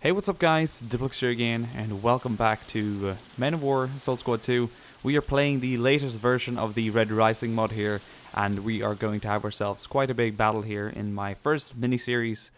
Hey, what's up guys, DiplexHeated here again, and welcome back to Men of War Assault Squad 2. We are playing the latest version of the Red Rising mod here, and we are going to have ourselves quite a big battle here in my first mini-series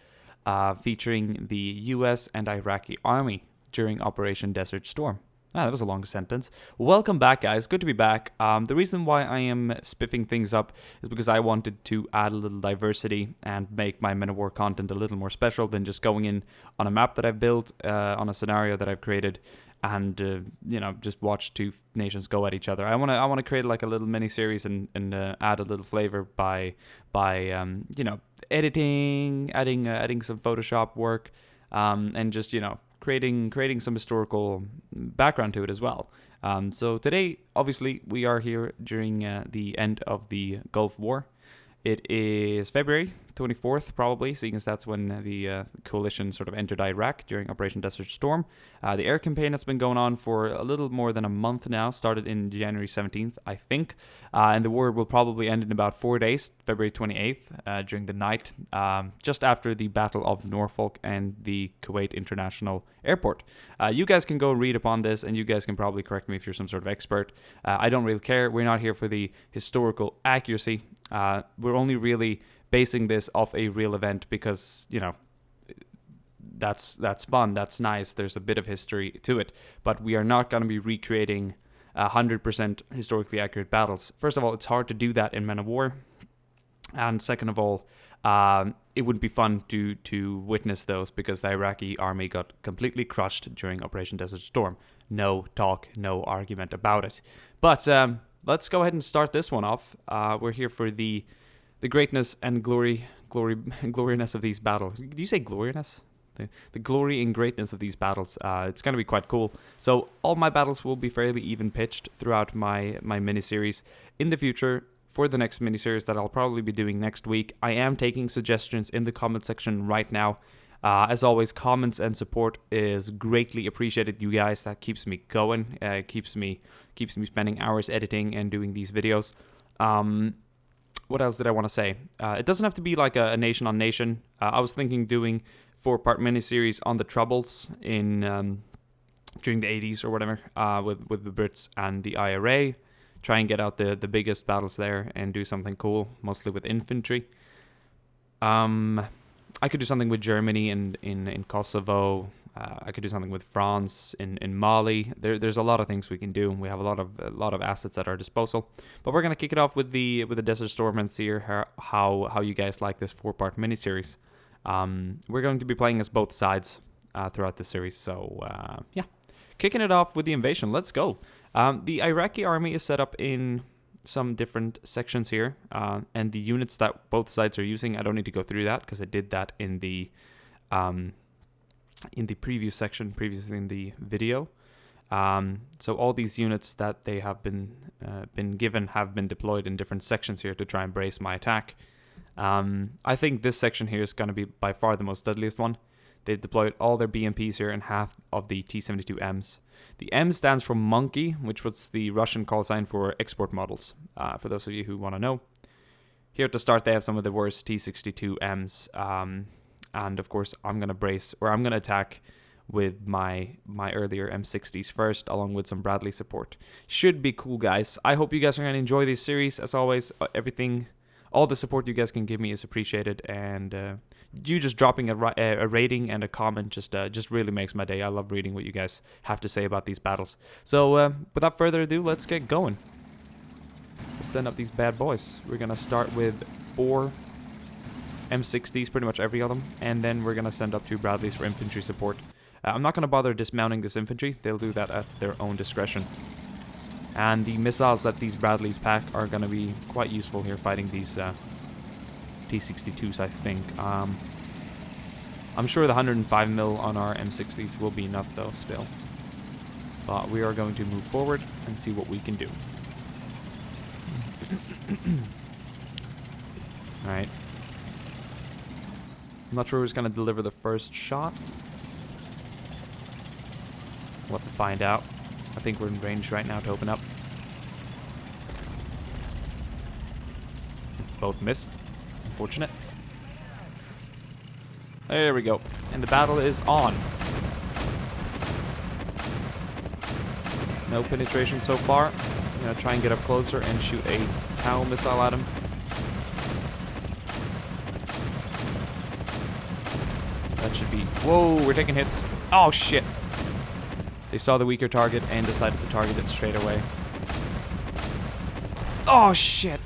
featuring the US and Iraqi army during Operation Desert Storm. That was a long sentence. Welcome back, guys. Good to be back. The reason why I am spiffing things up is because I wanted to add a little diversity and make my Men of War content a little more special than just going in on a map that I've built, on a scenario that I've created, and you know, just watch two nations go at each other. I want to create like a little mini series and add a little flavor by you know, editing, adding some Photoshop work, and just, you know, creating some historical background to it as well. So today, obviously, we are here during the end of the Gulf War. It is February 24th, probably, seeing as that's when the coalition sort of entered Iraq during Operation Desert Storm. The air campaign has been going on for a little more than a month now, started in January 17th, I think, and the war will probably end in about 4 days, February 28th, during the night, just after the Battle of Norfolk and the Kuwait International Airport. You guys can go read upon this, and you guys can probably correct me if you're some sort of expert. I don't really care. We're not here for the historical accuracy. We're only really basing this off a real event because, you know, that's fun, that's nice, there's a bit of history to it, but we are not going to be recreating 100% historically accurate battles. First of all, it's hard to do that in Men of War, and second of all, it wouldn't be fun to witness those because the Iraqi army got completely crushed during Operation Desert Storm. No talk, no argument about it. But let's go ahead and start this one off. We're here for the greatness and gloriness of these battles. Do you say gloriness? The glory and greatness of these battles. It's going to be quite cool. So all my battles will be fairly even pitched throughout my mini-series. In the future, for the next mini-series that I'll probably be doing next week, I am taking suggestions in the comment section right now. As always, comments and support is greatly appreciated, you guys. That keeps me going, keeps me spending hours editing and doing these videos. What else did I want to say? It doesn't have to be like a nation on nation. I was thinking doing 4-part miniseries on the Troubles in during the 80s or whatever, with the Brits and the IRA. Try and get out the biggest battles there and do something cool, mostly with infantry. I could do something with Germany in Kosovo. I could do something with France in Mali. There's a lot of things we can do, and we have a lot of assets at our disposal. But we're gonna kick it off with the Desert Storm and see how you guys like this 4-part miniseries. We're going to be playing as both sides throughout the series. So yeah, kicking it off with the invasion. Let's go. The Iraqi army is set up in some different sections here, and the units that both sides are using, I don't need to go through that because I did that in the preview section previously in the video. So all these units that they have been given have been deployed in different sections here to try and brace my attack. I think this section here is going to be by far the most deadliest one. They've deployed all their BMPs here and half of the T-72Ms. The M stands for Monkey, which was the Russian call sign for export models, for those of you who want to know. Here at the start, they have some of the worst T-62Ms, and of course, I'm going to attack with my earlier M60s first, along with some Bradley support. Should be cool, guys. I hope you guys are going to enjoy this series. As always, all the support you guys can give me is appreciated, and you just dropping a rating and a comment just really makes my day. I love reading what you guys have to say about these battles. So without further ado, let's get going. Let's send up these bad boys. We're going to start with 4 M60s, pretty much every of them, and then we're going to send up 2 Bradleys for infantry support. I'm not going to bother dismounting this infantry. They'll do that at their own discretion. And the missiles that these Bradleys pack are going to be quite useful here fighting these T-62s, I think. I'm sure the 105mm on our M60s will be enough, though, still. But we are going to move forward and see what we can do. Alright. I'm not sure who's going to deliver the first shot. We'll have to find out. I think we're in range right now to open up. Both missed. It's unfortunate. There we go. And the battle is on. No penetration so far. I'm going to try and get up closer and shoot a Tau missile at him. That should be... Whoa, we're taking hits. Oh, shit. They saw the weaker target and decided to target it straight away. Oh, shit.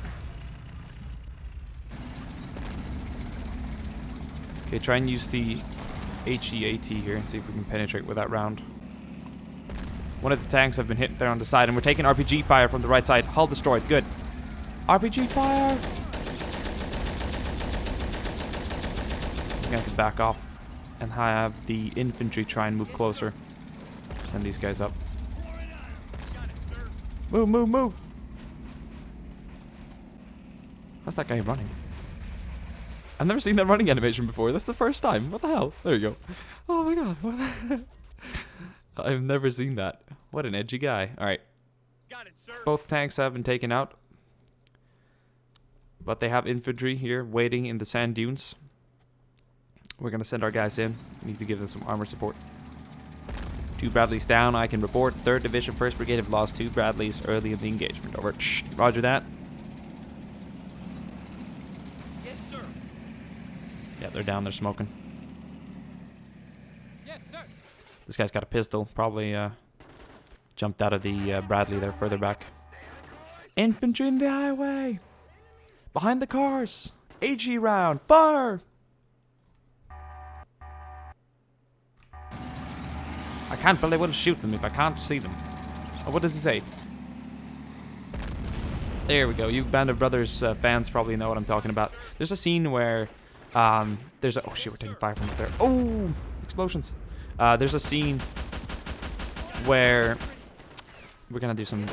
Okay, try and use the HEAT here and see if we can penetrate with that round. One of the tanks have been hit there on the side, and we're taking RPG fire from the right side. Hull destroyed. Good. RPG fire! We're gonna have to back off and have the infantry try and move closer. Send these guys up. Move, move, move! How's that guy running? I've never seen that running animation before. That's the first time. What the hell? There you go. Oh my god. What the I've never seen that. What an edgy guy. Alright. Both tanks have been taken out. But they have infantry here waiting in the sand dunes. We're going to send our guys in. We need to give them some armor support. 2 Bradleys down, I can report. 3rd Division, 1st Brigade have lost 2 Bradleys early in the engagement. Over. Shh. Roger that. Yes, sir. Yeah, they're down. They're smoking. Yes, sir. This guy's got a pistol. Probably jumped out of the Bradley there further back. Infantry in the highway. Behind the cars. AG round. Fire! I can't believe I wouldn't shoot them if I can't see them. Oh, what does he say? There we go. You Band of Brothers fans probably know what I'm talking about. There's a scene where there's a... Oh shit, we're taking fire from up there. Oh! Explosions. There's a scene where... We're gonna do some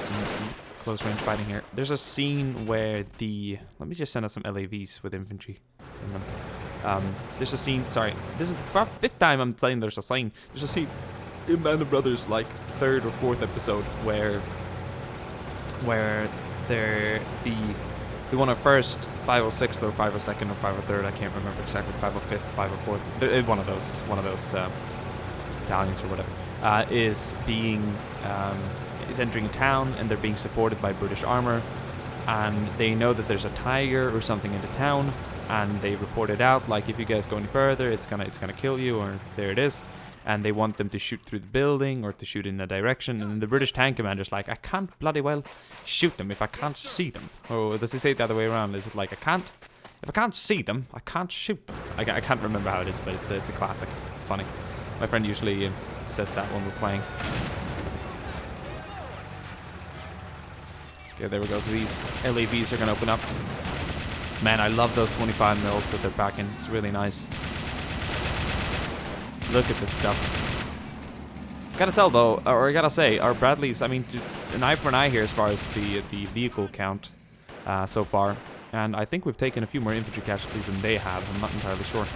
close range fighting here. There's a scene where the... Let me just send out some LAVs with infantry in them. There's a scene... Sorry. This is the 5th time I'm saying there's a scene. There's a scene... in Band of Brothers, like 3rd or 4th episode, where they're the one of 1st, 506th or 502nd or 503rd, I can't remember exactly, 505th, 504th, one of those battalions or whatever, is entering a town, and they're being supported by British armor, and they know that there's a tiger or something in the town, and they report it out, like, if you guys go any further, it's gonna kill you, or there it is. And they want them to shoot through the building or to shoot in a direction. And the British tank commander's like, I can't bloody well shoot them if I can't see them. Or does he say it the other way around? Is it like, if I can't see them, I can't shoot them? I can't remember how it is, but it's a classic. It's funny. My friend usually says that when we're playing. Okay, there we go. So these LAVs are going to open up. Man, I love those 25mm that they're packing. It's really nice. Look at this stuff. Gotta tell though, or I gotta say, our Bradleys, I mean, an eye for an eye here as far as the vehicle count so far. And I think we've taken a few more infantry casualties than they have. I'm not entirely sure.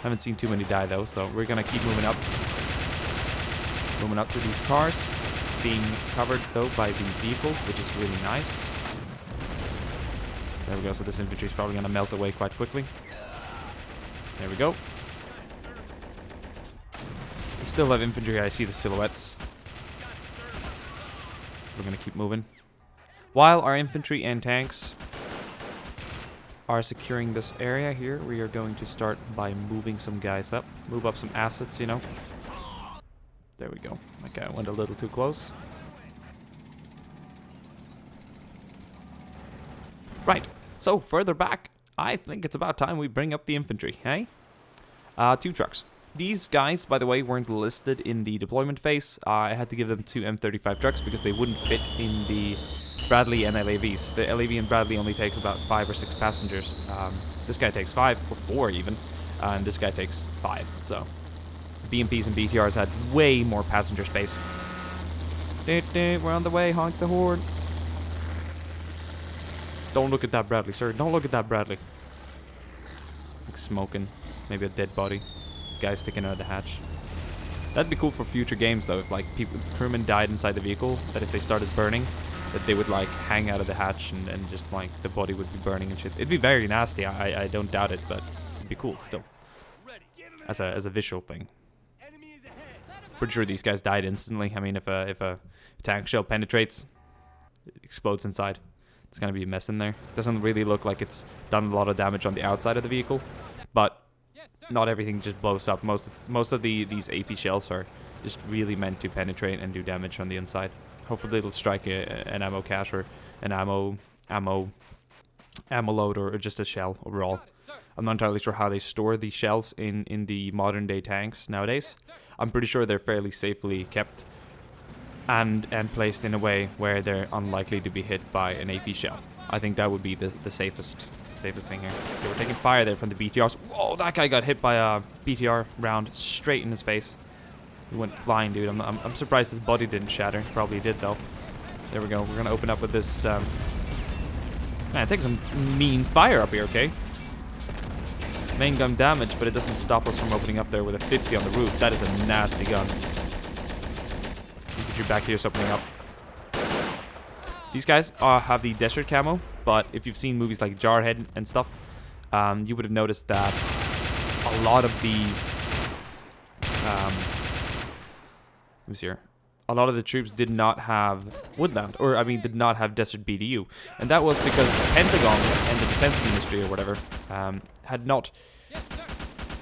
Haven't seen too many die though, so we're gonna keep moving up. Moving up to these cars. Being covered though by the vehicle, which is really nice. There we go, so this infantry is probably gonna melt away quite quickly. There we go. We still have infantry, I see the silhouettes. We're gonna keep moving. While our infantry and tanks are securing this area here, we are going to start by moving some guys up. Move up some assets, you know. There we go. Okay, I went a little too close. Right, so further back, I think it's about time we bring up the infantry, hey? 2 trucks. These guys, by the way, weren't listed in the deployment phase. I had to give them 2 M35 trucks because they wouldn't fit in the Bradley and LAVs. The LAV and Bradley only takes about 5 or 6 passengers. This guy takes 5, or 4 even, and this guy takes 5, so... BMPs and BTRs had way more passenger space. We're on the way, honk the horn. Don't look at that Bradley, sir. Don't look at that Bradley. Like smoking. Maybe a dead body. Guy sticking out of the hatch. That'd be cool for future games though, if like people, if crewmen died inside the vehicle, that if they started burning, that they would like hang out of the hatch and just like the body would be burning and shit. It'd be very nasty, I don't doubt it, but it'd be cool still. As a visual thing. Pretty sure these guys died instantly. I mean, if a tank shell penetrates, it explodes inside. It's gonna be a mess in there. Doesn't really look like it's done a lot of damage on the outside of the vehicle, but not everything just blows up. Most of these AP shells are just really meant to penetrate and do damage on the inside. Hopefully it'll strike an ammo cache or an ammo load or just a shell overall. I'm not entirely sure how they store these shells in the modern day tanks nowadays. I'm pretty sure they're fairly safely kept and placed in a way where they're unlikely to be hit by an AP shell. I think that would be the safest thing here. They were taking fire there from the BTRs. Whoa, that guy got hit by a BTR round straight in his face. He went flying, dude. I'm surprised his body didn't shatter. Probably did though. There we go. We're gonna open up with this. Man, take some mean fire up here, okay? Main gun damage, but it doesn't stop us from opening up there with a 50 on the roof. That is a nasty gun. Infantry back here is opening up. These guys have the desert camo, but if you've seen movies like Jarhead and stuff, you would have noticed that a lot of the who's here? A lot of the troops did not have woodland, or I mean, did not have desert BDU, and that was because the Pentagon and the Defense Ministry or whatever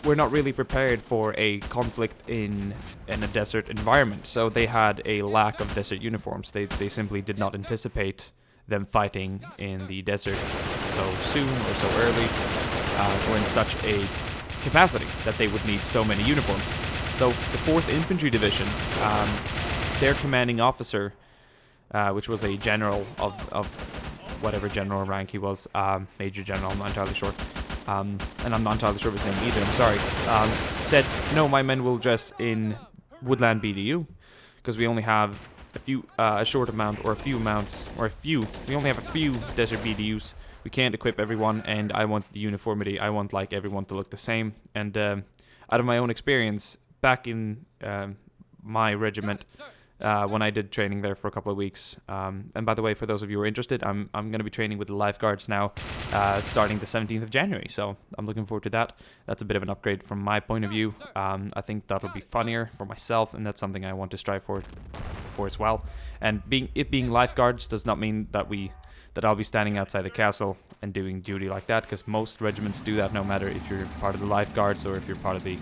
were not really prepared for a conflict in a desert environment. So they had a lack of desert uniforms. They simply did not anticipate them fighting in the desert so soon or so early, or in such a capacity that they would need so many uniforms. So the 4th Infantry Division, their commanding officer, which was a general of whatever general rank he was, Major General, I'm not entirely sure, and I'm not entirely sure of his name either, I'm sorry, said, no, my men will dress in woodland BDU, because we only have a short amount, or a few amounts, we only have a few desert BDUs, we can't equip everyone, and I want the uniformity, I want like everyone to look the same, and out of my own experience, back in my regiment, when I did training there for a couple of weeks. And by the way, for those of you who are interested, I'm going to be training with the lifeguards now, starting the 17th of January. So I'm looking forward to that. That's a bit of an upgrade from my point of view. I think that'll be funnier for myself, and that's something I want to strive for as well. And being lifeguards does not mean that I'll be standing outside the castle and doing duty like that, because most regiments do that, no matter if you're part of the lifeguards or if you're part of the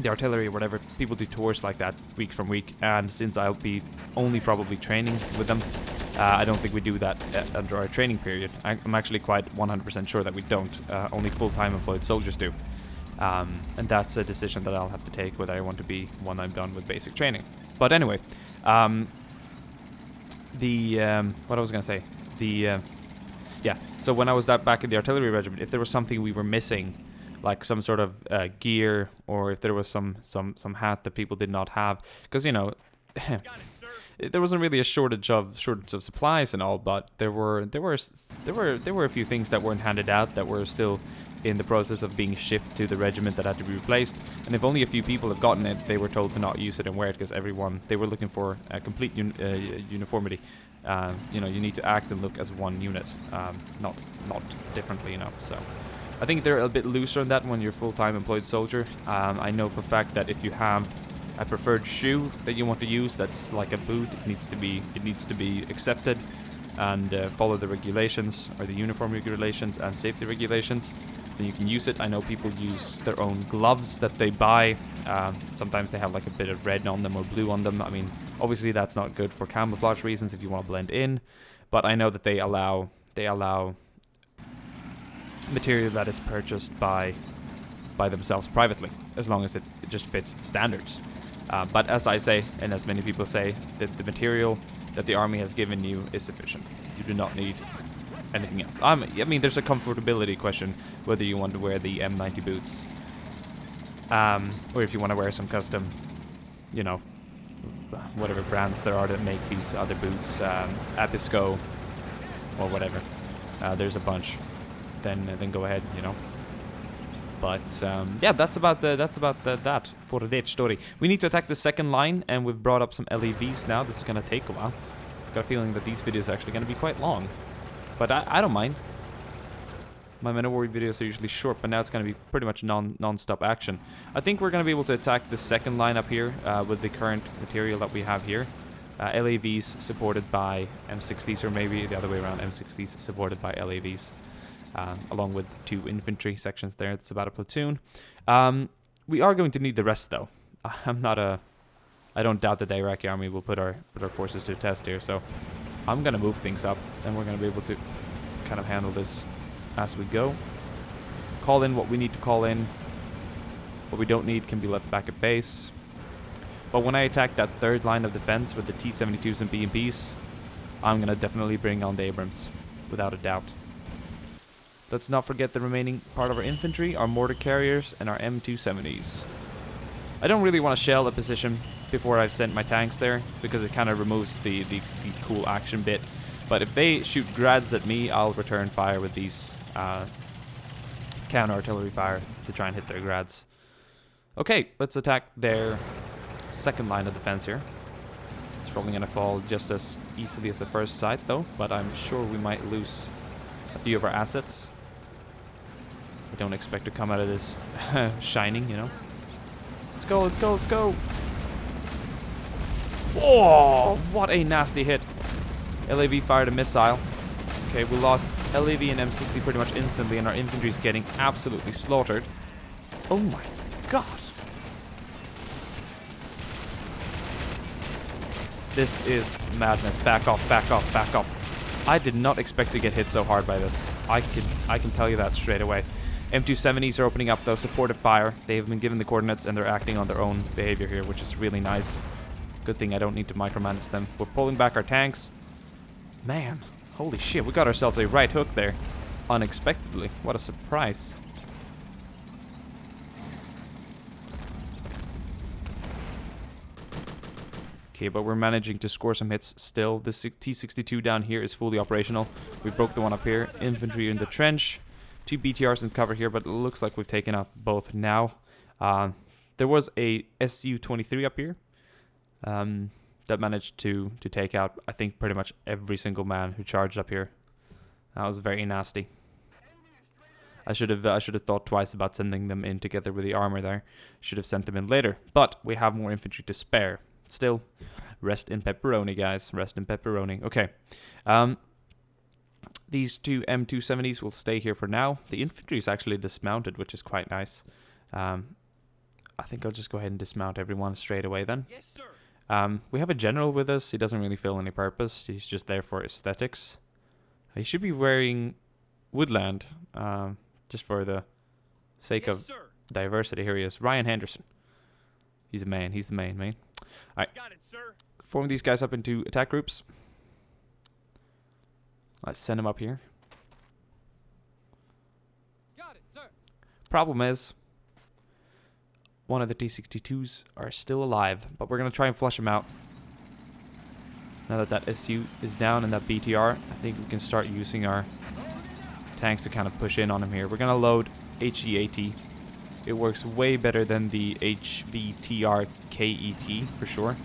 artillery or whatever. People do tours like that week from week, and since I'll be only probably training with them, I don't think we do that under our training period. I'm actually quite 100% sure that we don't. Only full-time employed soldiers do. And that's a decision that I'll have to take whether I want to be when I'm done with basic training. But anyway, what I was gonna say, yeah, so when I was back in the artillery regiment, if there was something we were missing, like some sort of gear, or if there was some hat that people did not have, because, you know, there wasn't really a shortage of supplies and all, but there were a few things that weren't handed out that were still in the process of being shipped to the regiment that had to be replaced. And if only a few people have gotten it, they were told to not use it and wear it because they were looking for a complete uniformity. You know, you need to act and look as one unit, not differently, you know. So I think they're a bit looser on that when you're a full-time employed soldier. I know for a fact that if you have a preferred shoe that you want to use that's like a boot, it needs to be accepted and follow the regulations, or the uniform regulations and safety regulations. Then you can use it. I know people use their own gloves that they buy. Sometimes they have like a bit of red on them or blue on them. I mean, obviously that's not good for camouflage reasons if you want to blend in, but I know that they allow material that is purchased by themselves privately, as long as it just fits the standards. But as I say, and as many people say, that the material that the army has given you is sufficient. You do not need anything else. I mean, there's a comfortability question whether you want to wear the M90 boots, or if you want to wear some custom, you know, whatever brands there are that make these other boots, Apisco or whatever. There's a bunch. Then go ahead, you know. But yeah, that's about that for that story. We need to attack the second line, and we've brought up some LAVs now. This is gonna take a while. Got a feeling that these videos are actually gonna be quite long, but I don't mind. My Men of War videos are usually short, but now it's gonna be pretty much non-stop action. I think we're gonna be able to attack the second line up here with the current material that we have here. LAVs supported by M60s, or maybe the other way around, M60s supported by LAVs. Along with 2 infantry sections there. It's about a platoon. We are going to need the rest, though. I don't doubt that the Iraqi army will put our forces to the test here, so I'm going to move things up, and we're going to be able to kind of handle this as we go. Call in what we need to call in. What we don't need can be left back at base. But when I attack that third line of defense with the T-72s and BMPs, I'm going to definitely bring on the Abrams, without a doubt. Let's not forget the remaining part of our infantry, our mortar carriers, and our M270s. I don't really want to shell a position before I've sent my tanks there, because it kind of removes the cool action bit. But if they shoot grads at me, I'll return fire with these counter-artillery fire to try and hit their grads. Okay, let's attack their second line of defense here. It's probably going to fall just as easily as the first site, though, but I'm sure we might lose a few of our assets. I don't expect to come out of this shining, you know. Let's go, let's go, let's go. Oh, what a nasty hit. LAV fired a missile. Okay, we lost LAV and M60 pretty much instantly, and our infantry's getting absolutely slaughtered. Oh my god. This is madness. Back off, back off, back off. I did not expect to get hit so hard by this. I can tell you that straight away. M270s are opening up, though, supportive fire. They have been given the coordinates, and they're acting on their own behavior here, which is really nice. Good thing I don't need to micromanage them. We're pulling back our tanks. Man, holy shit, we got ourselves a right hook there. Unexpectedly. What a surprise. Okay, but we're managing to score some hits still. This T-62 down here is fully operational. We broke the one up here. Infantry in the trench. 2 BTRs in cover here, but it looks like we've taken out both now. There was a Su-23 up here that managed to take out, I think, pretty much every single man who charged up here. That was very nasty. I should have thought twice about sending them in together with the armor there. Should have sent them in later, but we have more infantry to spare. Still, rest in pepperoni, guys. Rest in pepperoni. Okay. These 2 M270s will stay here for now. The infantry is actually dismounted, which is quite nice. I think I'll just go ahead and dismount everyone straight away then. Yes, sir. We have a general with us. He doesn't really fill any purpose. He's just there for aesthetics. He should be wearing Woodland, just for the sake of diversity. Here he is. Ryan Henderson. He's a man. He's the main man. All right. Got it, sir. Form these guys up into attack groups. Let's send him up here. Got it, sir. Problem is, one of the T-62s are still alive, but we're going to try and flush him out. Now that that SU is down and that BTR, I think we can start using our tanks to kind of push in on him here. We're going to load HEAT. It works way better than the HVTRKET for sure.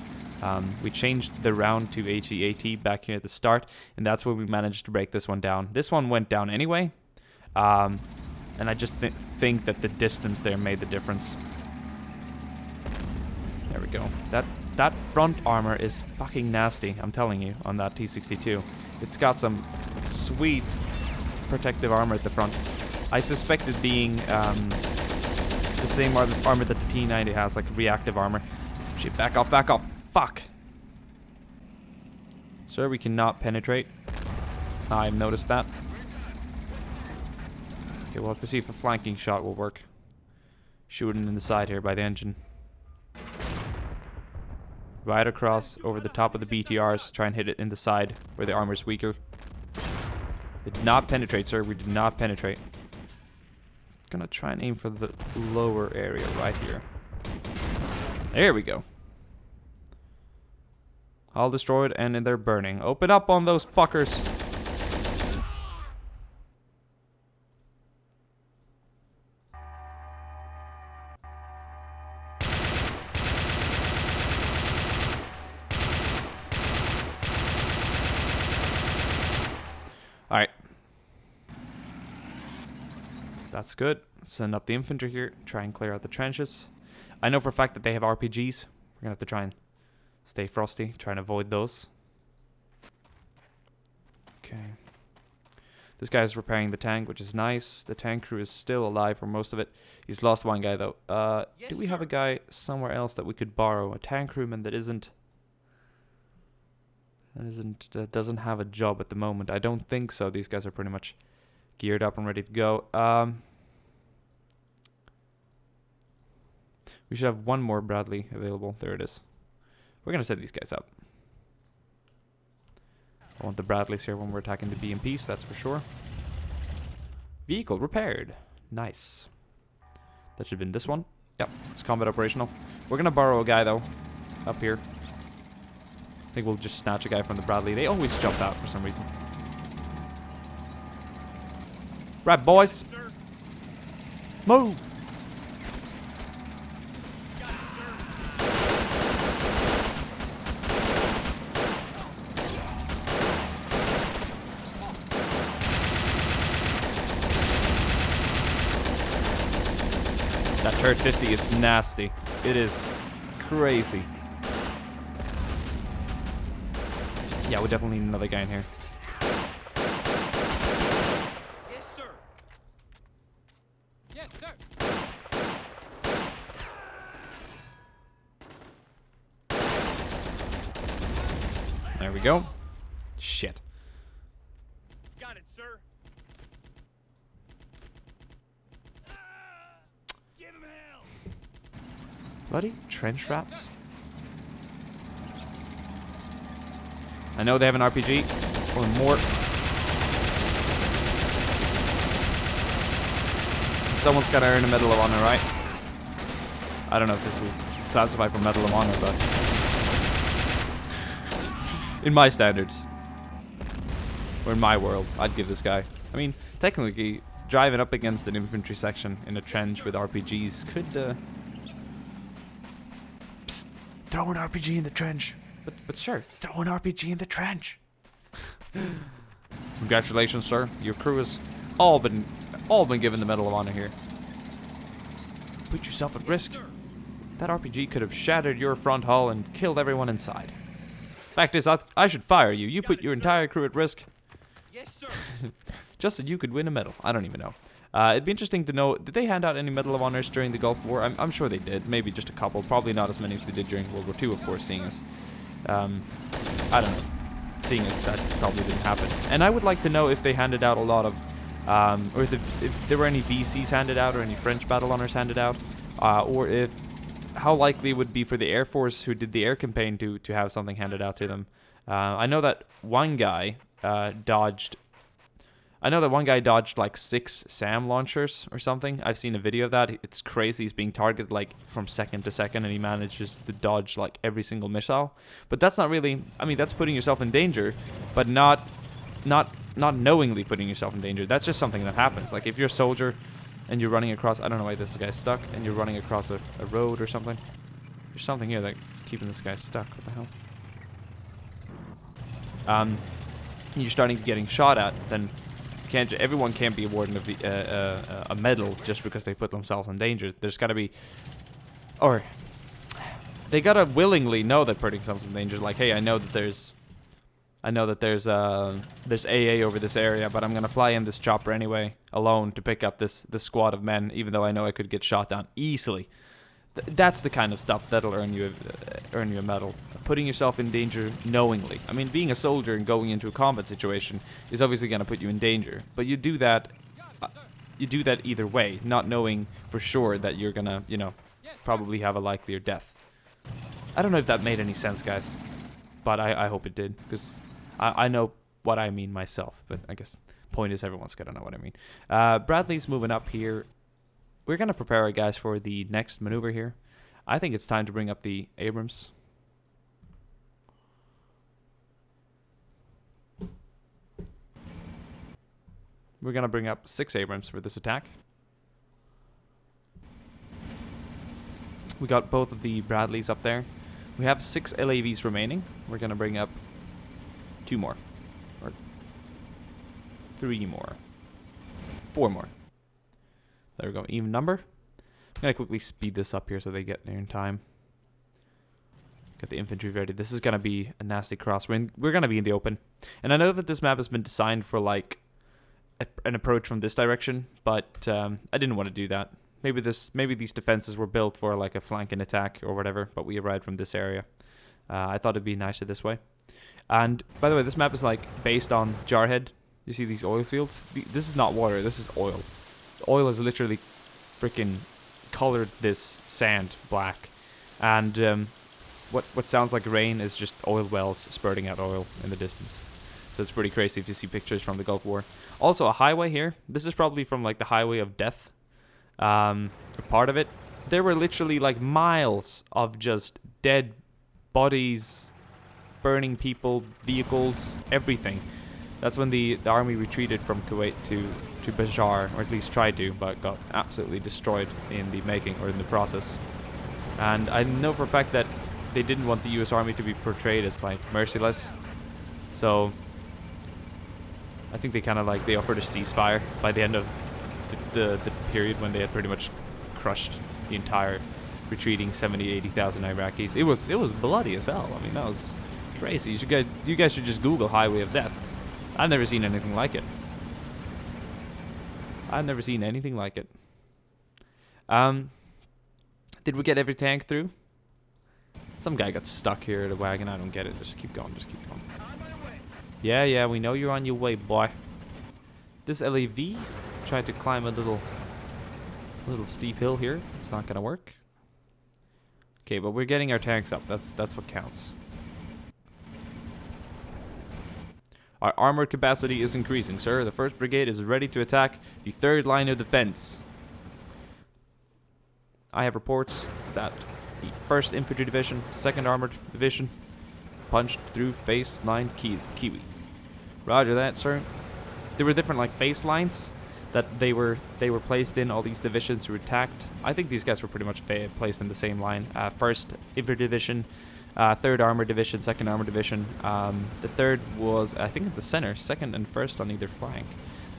We changed the round to HEAT back here at the start, and that's when we managed to break this one down. This one went down anyway, and I just think that the distance there made the difference. There we go. That front armor is fucking nasty, I'm telling you, on that T62. It's got some sweet protective armor at the front. I suspect it being the same armor that the T90 has, like reactive armor. Shit, back off, back off. Fuck. Sir, we cannot penetrate. I've noticed that. Okay, we'll have to see if a flanking shot will work. Shooting in the side here by the engine. Right across over the top of the BTRs. Try and hit it in the side where the armor's weaker. Did not penetrate, sir. We did not penetrate. Gonna try and aim for the lower area right here. There we go. All destroyed and they're burning. Open up on those fuckers. Alright. That's good. Send up the infantry here. Try and clear out the trenches. I know for a fact that they have RPGs. We're gonna have to try and stay frosty. Try and avoid those. Okay. This guy's repairing the tank, which is nice. The tank crew is still alive for most of it. He's lost one guy though. Yes, do we have a guy somewhere else that we could borrow? A tank crewman that doesn't have a job at the moment. I don't think so. These guys are pretty much geared up and ready to go. We should have one more Bradley available. There it is. We're gonna set these guys up. I want the Bradleys here when we're attacking the BMPs, that's for sure. Vehicle repaired. Nice. That should have been this one. Yep, it's combat operational. We're gonna borrow a guy though, up here. I think we'll just snatch a guy from the Bradley. They always jump out for some reason. Right, boys. Move. That turret 50 is nasty. It is crazy. Yeah, we definitely need another guy in here. Yes, sir. Yes, sir. There we go. Shit. Got it, sir. Give him hell. Bloody trench rats. I know they have an RPG or more. Someone's got to earn a Medal of Honor, right? I don't know if this will classify for Medal of Honor, but in my standards, or in my world, I'd give this guy. I mean, technically, driving up against an infantry section in a trench with RPGs could. Psst, throw an RPG in the trench. But sure, throw an RPG in the trench. Congratulations, sir. Your crew has all been given the Medal of Honor here. Put yourself at risk. That RPG could have shattered your front hull and killed everyone inside. Fact is, I should fire you. You put your entire crew at risk. Yes, sir. Just so you could win a medal. I don't even know. It'd be interesting to know, did they hand out any Medal of Honors during the Gulf War? I'm sure they did. Maybe just a couple. Probably not as many as they did during World War II, of course, seeing as... I don't know. Seeing as that probably didn't happen. And I would like to know if they handed out a lot of... or if there were any VCs handed out or any French Battle Honors handed out. Or if... how likely it would be for the Air Force who did the air campaign to have something handed out to them. I know that one guy dodged I know that one guy dodged like 6 SAM launchers or something. I've seen a video of that. It's crazy. He's being targeted like from second to second, and he manages to dodge like every single missile. But that's not really, I mean, that's putting yourself in danger, but not knowingly putting yourself in danger. That's just something that happens. Like if you're a soldier and you're running across, I don't know why this guy's stuck, and you're running across a road or something. There's something here that's keeping this guy stuck. What the hell? You're starting to getting shot at, then everyone can't be awarded a medal just because they put themselves in danger. There's got to be, or they gotta willingly know they're putting themselves in danger. Like, hey, I know that there's AA over this area, but I'm gonna fly in this chopper anyway, alone, to pick up this squad of men, even though I know I could get shot down easily. That's the kind of stuff that'll earn you a medal. Putting yourself in danger knowingly. I mean, being a soldier and going into a combat situation is obviously going to put you in danger, but you do that either way, not knowing for sure that you're gonna, you know, probably have a likelier death. I don't know if that made any sense, guys, but I hope it did, because I know what I mean myself. But I guess point is everyone's gonna know what I mean. Bradley's moving up here. We're going to prepare our guys for the next maneuver here. I think it's time to bring up the Abrams. We're going to bring up 6 Abrams for this attack. We got both of the Bradleys up there. We have 6 LAVs remaining. We're going to bring up 2 more. Or 3 more. 4 more. There we go, even number. I'm going to quickly speed this up here so they get there in time. Get the infantry ready. This is going to be a nasty cross. We're going to be in the open. And I know that this map has been designed for like an approach from this direction, but I didn't want to do that. Maybe these defenses were built for like a flanking attack or whatever, but we arrived from this area. I thought it'd be nicer this way. And by the way, this map is like based on Jarhead. You see these oil fields? This is not water, this is oil. Oil has literally freaking colored this sand black, and what sounds like rain is just oil wells spurting out oil in the distance. So it's pretty crazy if you see pictures from the Gulf War. Also, a highway here. This is probably from like the highway of death. A part of it. There were literally like miles of just dead bodies, burning people, vehicles, everything. That's when the army retreated from Kuwait to Bajar, or at least tried to, but got absolutely destroyed in the making, or in the process. And I know for a fact that they didn't want the US Army to be portrayed as like merciless, so I think they kind of like, they offered a ceasefire by the end of the period when they had pretty much crushed the entire retreating 80,000 Iraqis. It was bloody as hell. I mean, that was crazy. You guys should just Google Highway of Death. I've never seen anything like it. I've never seen anything like it. Did we get every tank through? Some guy got stuck here at a wagon. I don't get it. Just keep going. Just keep going. Yeah, we know you're on your way, boy. This LAV tried to climb a little steep hill here. It's not gonna work. Okay, but we're getting our tanks up. That's what counts. Our armor capacity is increasing, sir. The 1st Brigade is ready to attack the 3rd line of defense. I have reports that the 1st Infantry Division, 2nd Armored Division, punched through face line Kiwi. Roger that, sir. There were different like face lines that they were placed in. All these divisions were attacked. I think these guys were pretty much placed in the same line. 1st Infantry Division, 3rd Armored Division, 2nd Armored Division. The 3rd was, I think, at the center. 2nd and 1st on either flank.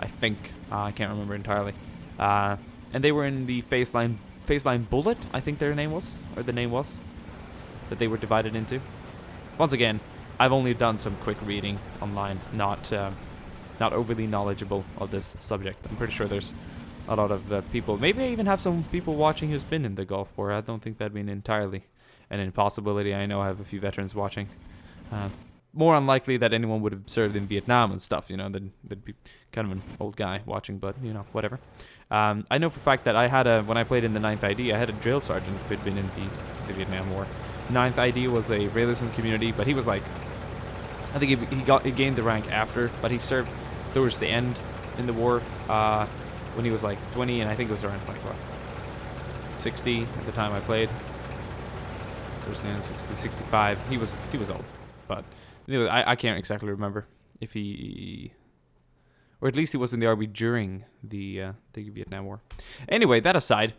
I think. I can't remember entirely. And they were in the face line Bullet, I think their name was, or the name was, that they were divided into. Once again, I've only done some quick reading online, not overly knowledgeable of this subject. I'm pretty sure there's a lot of people, maybe I even have some people watching who's been in the Gulf War. I don't think that'd be entirely an impossibility. I know I have a few veterans watching. More unlikely that anyone would have served in Vietnam and stuff, you know, there'd be kind of an old guy watching, but, you know, whatever. I know for a fact that I had when I played in the 9th ID, I had a drill sergeant who had been in the Vietnam War. 9th ID was a realism community, but he was like, I think he gained the rank after, but he served towards the end in the war when he was like 20, and I think it was around like what, 60 at the time I played. 60, 65. He was old, but anyway, I can't exactly remember if he, or at least he was in the army during the Vietnam War. Anyway, that aside,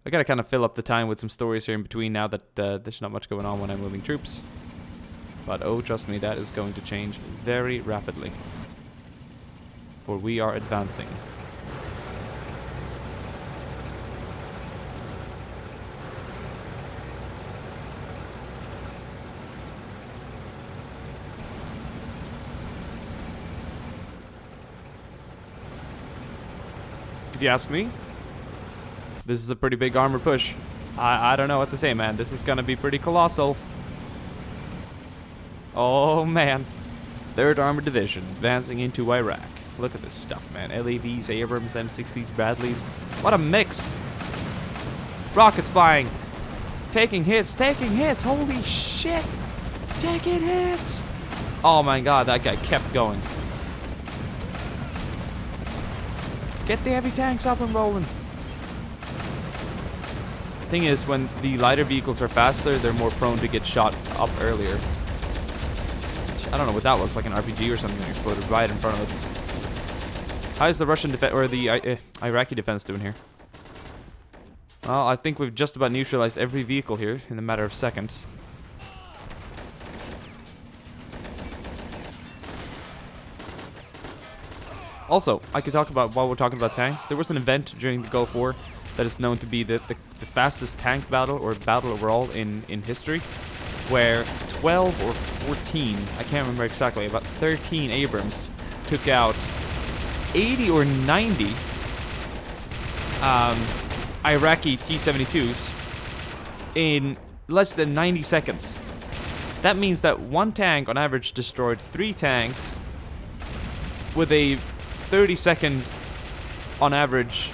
I gotta kind of fill up the time with some stories here in between now that there's not much going on when I'm moving troops. But oh, trust me, that is going to change very rapidly, for we are advancing. If you ask me, this is a pretty big armor push. I don't know what to say, man. This is gonna be pretty colossal. Oh, man. 3rd Armored Division advancing into Iraq. Look at this stuff, man. LAVs, Abrams, M60s, Bradleys. What a mix. Rockets flying. Taking hits, taking hits. Holy shit. Taking hits. Oh, my God. That guy kept going. Get the heavy tanks up and rolling. Thing is, when the lighter vehicles are faster, they're more prone to get shot up earlier. I don't know what that was, like an RPG or something that exploded right in front of us. How's the Russian defense, or the Iraqi defense doing here? Well, I think we've just about neutralized every vehicle here in a matter of seconds. Also, I could talk about, while we're talking about tanks, there was an event during the Gulf War that is known to be the fastest tank battle, or battle overall in history, where 12 or 14, I can't remember exactly, about 13 Abrams took out 80 or 90 Iraqi T-72s in less than 90 seconds. That means that one tank on average destroyed 3 tanks with a 30-second on average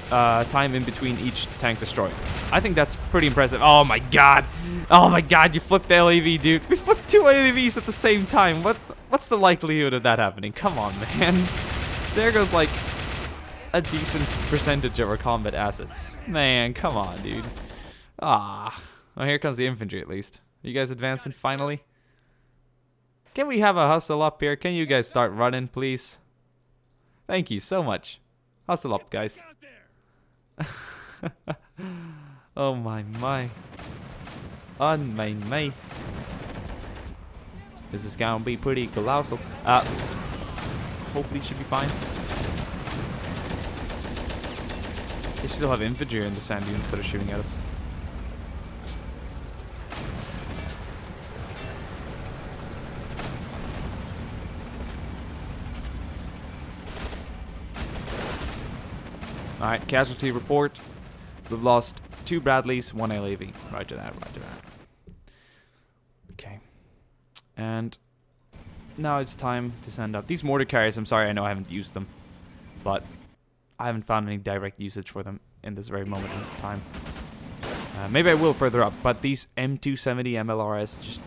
time in between each tank destroyed. I think that's pretty impressive. Oh my god. Oh my god, you flipped the LAV, dude. We flipped 2 LAVs at the same time. What's the likelihood of that happening? Come on, man. There goes like a decent percentage of our combat assets. Man, come on, dude. Ah. Well, here comes the infantry at least. You guys advancing finally? Can we have a hustle up here? Can you guys start running, please? Thank you so much. Hustle up, guys. Oh my. On my. This is gonna be pretty colossal. Hopefully it should be fine. They still have infantry in the sand dunes that are shooting at us. Alright, casualty report. We've lost 2 Bradleys, 1 LAV. Roger that, roger that. Okay. And now it's time to send up these mortar carriers. I'm sorry, I know I haven't used them, but I haven't found any direct usage for them in this very moment in time. Maybe I will further up, but these M270 MLRS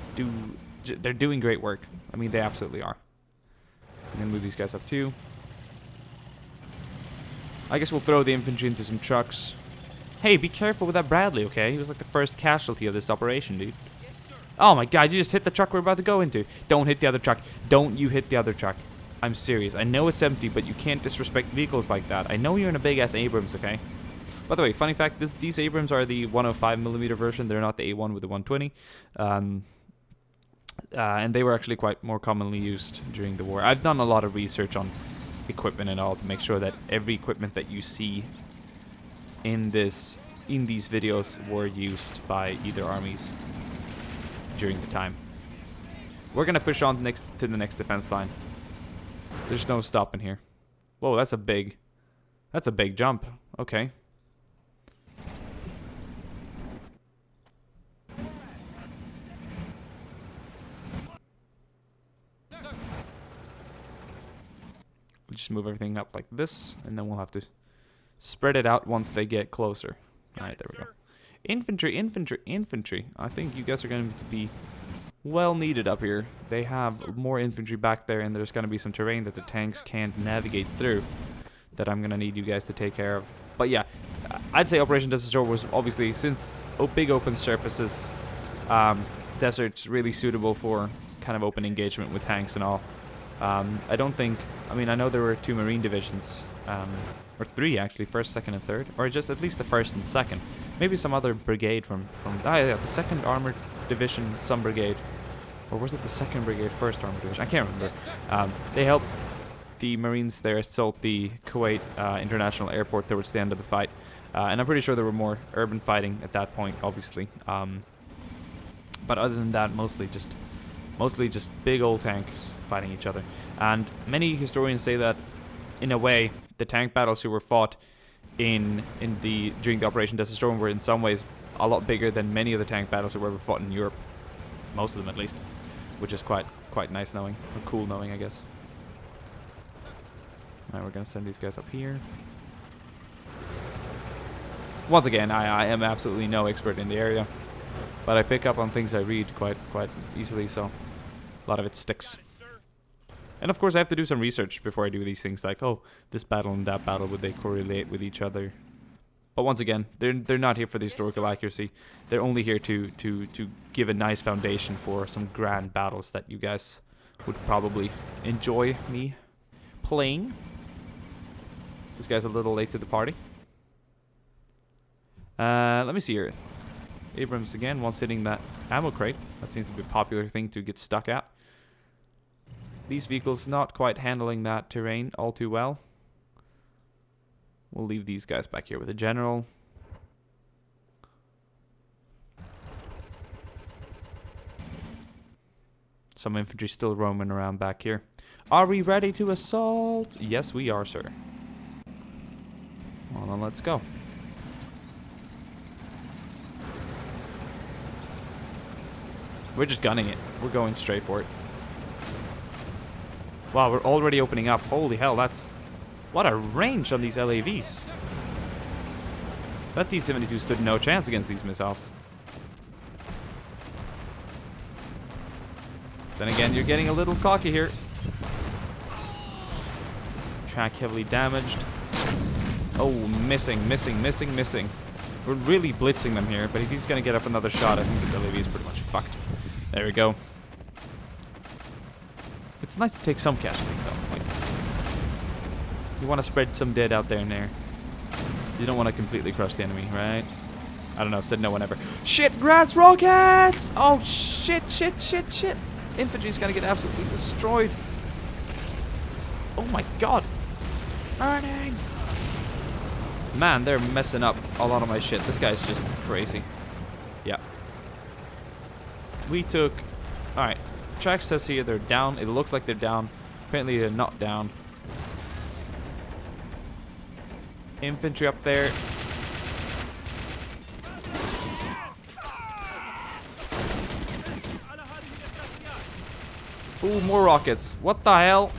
they're doing great work. I mean, they absolutely are. I'm gonna move these guys up too. I guess we'll throw the infantry into some trucks. Hey, be careful with that Bradley, okay? He was like the first casualty of this operation, dude. Yes, sir. Oh my god, you just hit the truck we're about to go into. Don't hit the other truck. Don't you hit the other truck. I'm serious. I know it's empty, but you can't disrespect vehicles like that. I know you're in a big-ass Abrams, okay? By the way, funny fact, these Abrams are the 105mm version. They're not the A1 with the 120. And they were actually quite more commonly used during the war. I've done a lot of research on equipment and all to make sure that every equipment that you see in these videos were used by either armies during the time. We're gonna push on to the next defense line. There's no stopping here. Whoa, that's a big jump. Okay. We'll just move everything up like this, and then we'll have to spread it out once they get closer. Alright, there we go. Infantry, infantry, infantry. I think you guys are going to be well needed up here. They have more infantry back there, and there's going to be some terrain that the tanks can't navigate through that I'm going to need you guys to take care of. But yeah, I'd say Operation Desert Storm was obviously, since big open surfaces, desert's really suitable for kind of open engagement with tanks and all. I don't think, I mean, I know there were 2 Marine divisions, or 3 actually, 1st, 2nd, and 3rd, or just at least the 1st and 2nd. Maybe some other brigade from yeah, the 2nd Armored Division, some brigade. Or was it the 2nd Brigade, 1st Armored Division? I can't remember. They helped the Marines there assault the Kuwait International Airport towards the end of the fight. And I'm pretty sure there were more urban fighting at that point, obviously. But other than that, mostly just big old tanks fighting each other. And many historians say that, in a way, the tank battles who were fought during the Operation Desert Storm were in some ways a lot bigger than many of the tank battles that were ever fought in Europe. Most of them, at least. Which is quite nice knowing, or cool knowing, I guess. Alright, we're gonna send these guys up here. Once again, I am absolutely no expert in the area, but I pick up on things I read quite easily, so a lot of it sticks. And of course, I have to do some research before I do these things, like, oh, this battle and that battle, would they correlate with each other? But once again, they're not here for the historical accuracy. They're only here to give a nice foundation for some grand battles that you guys would probably enjoy me playing. This guy's a little late to the party. Let me see here. Abrams again, once hitting that ammo crate. That seems to be a popular thing to get stuck at. These vehicles not quite handling that terrain all too well. We'll leave these guys back here with a general. Some infantry still roaming around back here. Are we ready to assault? Yes, we are, sir. Well, then let's go. We're just gunning it. We're going straight for it. Wow, we're already opening up. Holy hell, that's... What a range on these LAVs. That T-72 stood no chance against these missiles. Then again, you're getting a little cocky here. Track heavily damaged. Oh, missing. We're really blitzing them here, but if he's going to get up another shot, I think this LAV is pretty much fucked. There we go. It's nice to take some casualties, though. Like, you want to spread some dead out there and there. You don't want to completely crush the enemy, right? I don't know, said no one ever. Shit, Grants rockets! Oh, shit. Infantry's gonna get absolutely destroyed. Oh my god. Burning! Man, they're messing up a lot of my shit. This guy's just crazy. Yeah. We took... Alright. Track says here they're down. It looks like they're down. Apparently they're not down. Infantry up there. Ooh, more rockets. What the hell?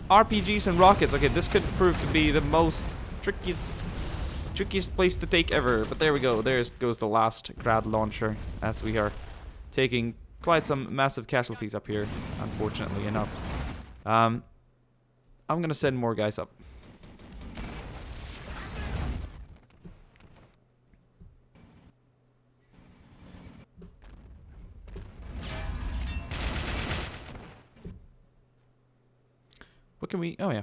RPGs and rockets. Okay, this could prove to be the most trickiest place to take ever. But there we go. There goes the last grad launcher, as we are taking quite some massive casualties up here, unfortunately enough. I'm gonna send more guys up. What can we... Oh, yeah.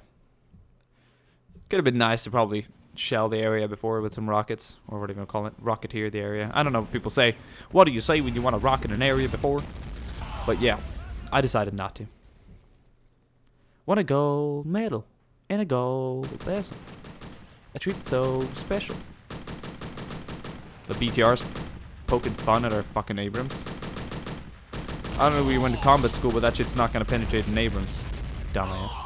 Could have been nice to probably shell the area before with some rockets. Or what are you going to call it? Rocketeer the area. I don't know what people say. What do you say when you want to rocket an area before? But yeah, I decided not to. Want a gold medal and a gold vessel. A treat that's so special. The BTRs poking fun at our fucking Abrams. I don't know where you went to combat school, but that shit's not going to penetrate an Abrams. Dumbass.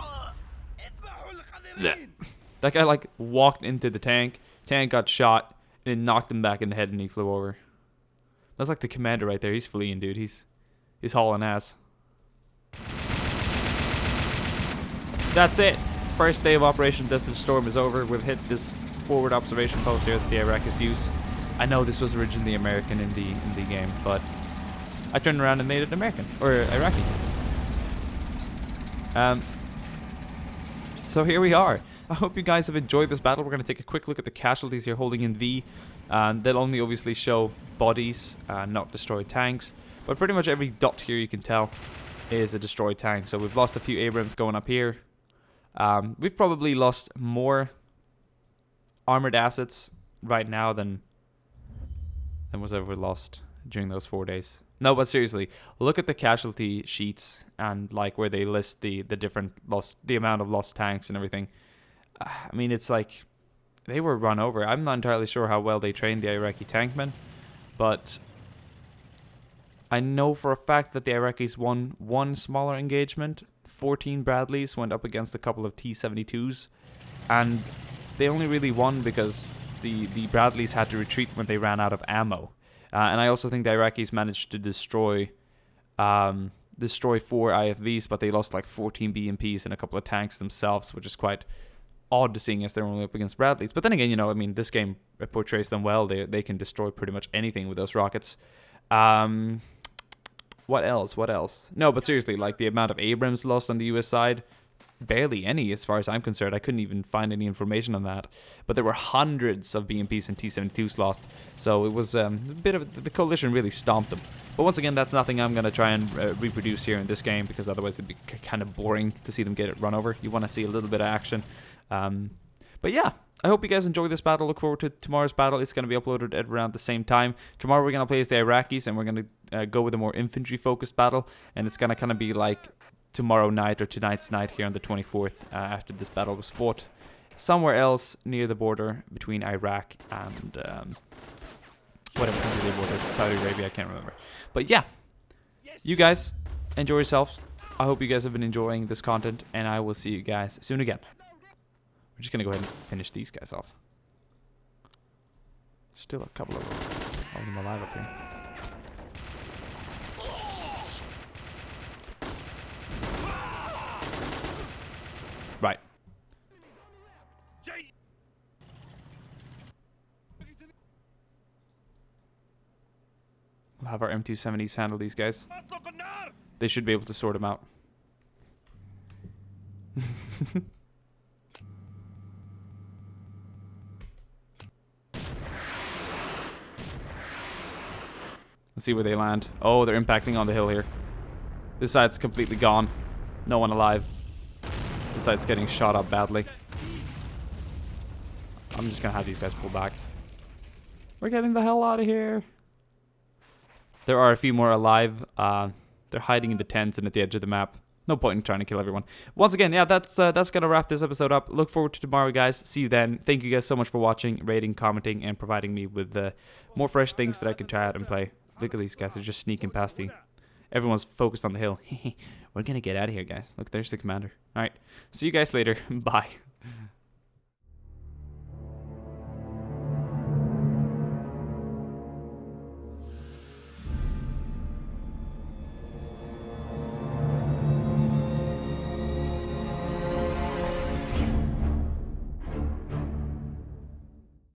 That guy like walked into the tank got shot, and it knocked him back in the head and he flew over. That's like the commander right there. He's fleeing, dude. He's hauling ass. That's it. First day of Operation Desert Storm is over. We've hit this forward observation post here that the Iraqis use. I know this was originally American in the game, but I turned around and made it American or Iraqi. So here we are. I hope you guys have enjoyed this battle. We're going to take a quick look at the casualties here holding in V. They'll only obviously show bodies, not destroyed tanks. But pretty much every dot here you can tell is a destroyed tank. So we've lost a few Abrams going up here. We've probably lost more armored assets right now than was ever lost during those 4 days. No, but seriously, look at the casualty sheets and like where they list the different the amount of lost tanks and everything. I mean, it's like they were run over. I'm not entirely sure how well they trained the Iraqi tankmen, but I know for a fact that the Iraqis won one smaller engagement. 14 Bradleys went up against a couple of T-72s, and they only really won because the Bradleys had to retreat when they ran out of ammo. And I also think the Iraqis managed to destroy 4 IFVs, but they lost like 14 BMPs and a couple of tanks themselves, which is quite odd to seeing as they're only up against Bradleys. But then again, you know, I mean, this game portrays them well. They can destroy pretty much anything with those rockets. What else? No, but seriously, like the amount of Abrams lost on the US side, barely any as far as I'm concerned. I couldn't even find any information on that. But there were hundreds of BMPs and T-72s lost. So it was a bit of... The coalition really stomped them. But once again, that's nothing I'm going to try and reproduce here in this game, because otherwise it'd be kind of boring to see them get it run over. You want to see a little bit of action. But yeah, I hope you guys enjoyed this battle. Look forward to tomorrow's battle. It's going to be uploaded at around the same time. Tomorrow we're going to play as the Iraqis, and we're going to go with a more infantry-focused battle. And it's going to kind of be like tomorrow night or tonight's night here on the 24th, after this battle was fought somewhere else near the border between Iraq and whatever country they border, Saudi Arabia, I can't remember. But yeah, you guys enjoy yourselves. I hope you guys have been enjoying this content, and I will see you guys soon again. We're just gonna go ahead and finish these guys off. Still a couple of them alive up here. Right. We'll have our M270s handle these guys. They should be able to sort them out. Let's see where they land. Oh, they're impacting on the hill here. This side's completely gone. No one alive. This side's getting shot up badly. I'm just gonna have these guys pull back. We're getting the hell out of here. There are a few more alive. They're hiding in the tents and at the edge of the map. No point in trying to kill everyone. Once again, yeah, that's gonna wrap this episode up. Look forward to tomorrow, guys. See you then. Thank you guys so much for watching, rating, commenting, and providing me with more fresh things that I can try out and play. Look at these guys. They're just sneaking past the... Everyone's focused on the hill. We're gonna get out of here, guys. Look, there's the commander. Alright. See you guys later. Bye.